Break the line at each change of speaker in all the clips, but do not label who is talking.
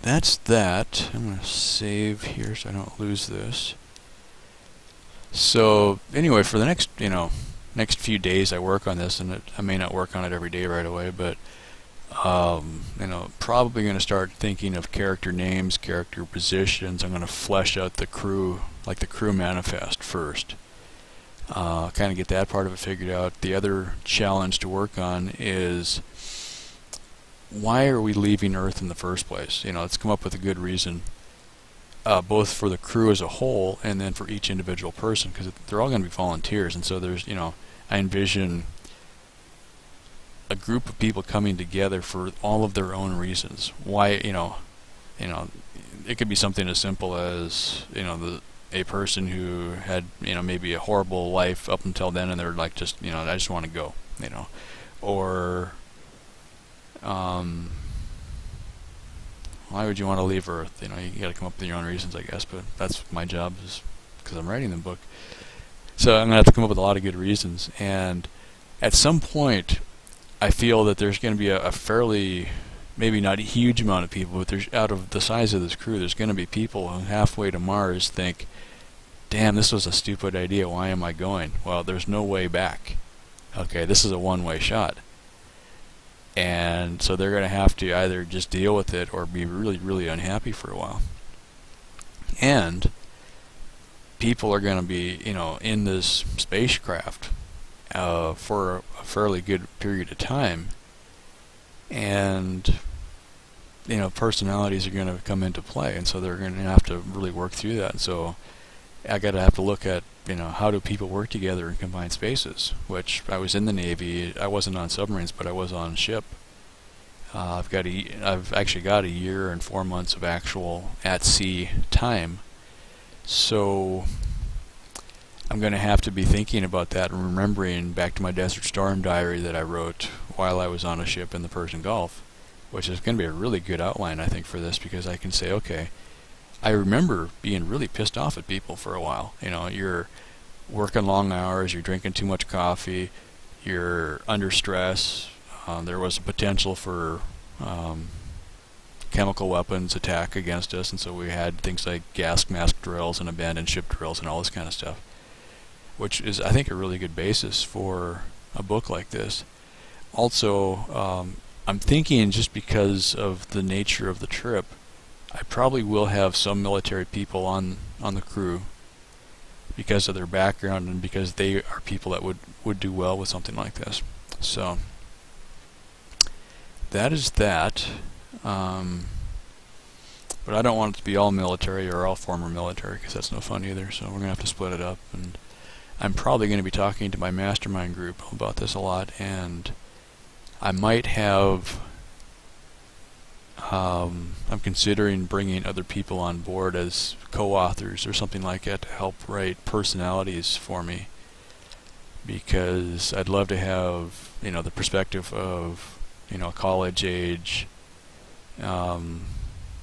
that's that. I'm gonna save here so I don't lose this. So anyway, for the next few days I work on this, and I may not work on it every day right away, but probably going to start thinking of character names, character positions. I'm going to flesh out the crew, like the crew manifest first. Kind of get that part of it figured out. The other challenge to work on is, why are we leaving Earth in the first place? Let's come up with a good reason, both for the crew as a whole and then for each individual person, because they're all going to be volunteers. And so there's, I envision a group of people coming together for all of their own reasons. Why, it could be something as simple as, a person who had, maybe a horrible life up until then, and they're like, just, I just want to go, or, why would you want to leave Earth? You got to come up with your own reasons, I guess, but that's my job, is because I'm writing the book. So I'm going to have to come up with a lot of good reasons, and at some point, I feel that there's going to be a fairly, maybe not a huge amount of people, but there's, out of the size of this crew, there's going to be people who halfway to Mars think, damn, this was a stupid idea, why am I going? Well, there's no way back. Okay, this is a one-way shot. And so they're going to have to either just deal with it or be really, really unhappy for a while. And people are going to be, in this spacecraft for a fairly good period of time, and personalities are going to come into play, and so they're going to have to really work through that. And so I got to have to look at how do people work together in confined spaces, which I was in the Navy. I wasn't on submarines, but I was on ship. I've actually got a year and 4 months of actual at sea time, so I'm going to have to be thinking about that and remembering back to my Desert Storm diary that I wrote while I was on a ship in the Persian Gulf, which is going to be a really good outline, I think, for this, because I can say, okay, I remember being really pissed off at people for a while. You're working long hours, you're drinking too much coffee, you're under stress. There was a potential for chemical weapons attack against us, and so we had things like gas mask drills and abandoned ship drills and all this kind of stuff, which is, I think, a really good basis for a book like this. Also, I'm thinking, just because of the nature of the trip, I probably will have some military people on the crew because of their background and because they are people that would do well with something like this. So that is that. But I don't want it to be all military or all former military, because that's no fun either. So we're going to have to split it up, and I'm probably going to be talking to my mastermind group about this a lot, and I might have, I'm considering bringing other people on board as co-authors or something like that to help write personalities for me, because I'd love to have, the perspective of, college age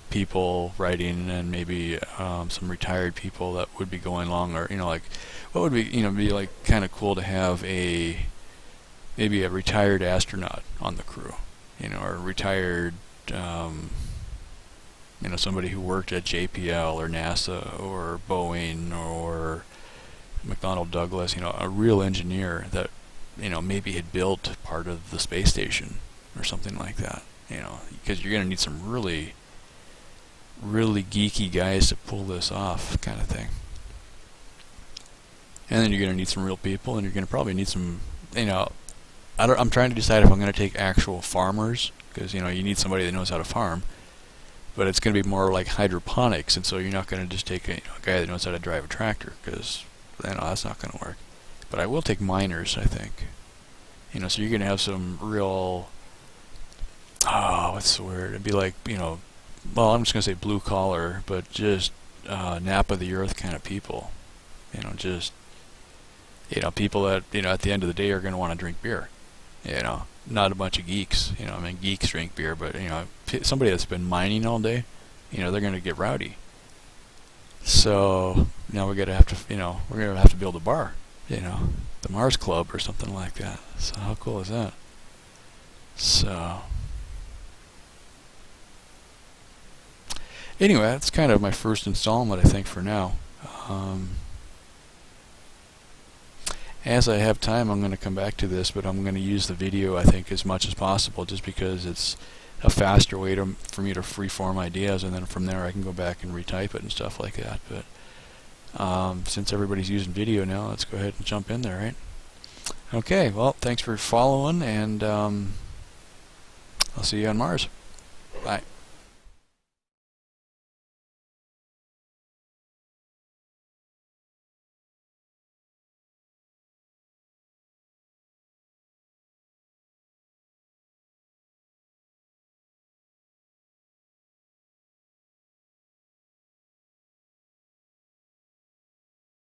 people writing, and maybe some retired people that would be going along, or like, what would be like kind of cool to have maybe a retired astronaut on the crew, or a retired somebody who worked at JPL or NASA or Boeing or McDonnell Douglas, a real engineer that maybe had built part of the space station or something like that, because you're going to need some really, really geeky guys to pull this off, kind of thing. And then you're going to need some real people, and you're going to probably need some, I'm trying to decide if I'm going to take actual farmers, because you need somebody that knows how to farm, but it's going to be more like hydroponics, and so you're not going to just take a guy that knows how to drive a tractor, because that's not going to work. But I will take miners, I think. So you're going to have some real, what's the word? It'd be like, well, I'm just going to say blue collar, but just nap of the earth kind of people. Just, people that, at the end of the day are going to want to drink beer. Not a bunch of geeks. Geeks drink beer, but, somebody that's been mining all day, they're going to get rowdy. So now we're going to have to build a bar, the Mars Club or something like that. So how cool is that? So Anyway, that's kind of my first installment, I think, for now. As I have time, I'm going to come back to this, but I'm going to use the video, I think, as much as possible, just because it's a faster way for me to freeform ideas, and then from there I can go back and retype it and stuff like that. But since everybody's using video now, let's go ahead and jump in there, right? Okay, well, thanks for following, and I'll see you on Mars. Bye.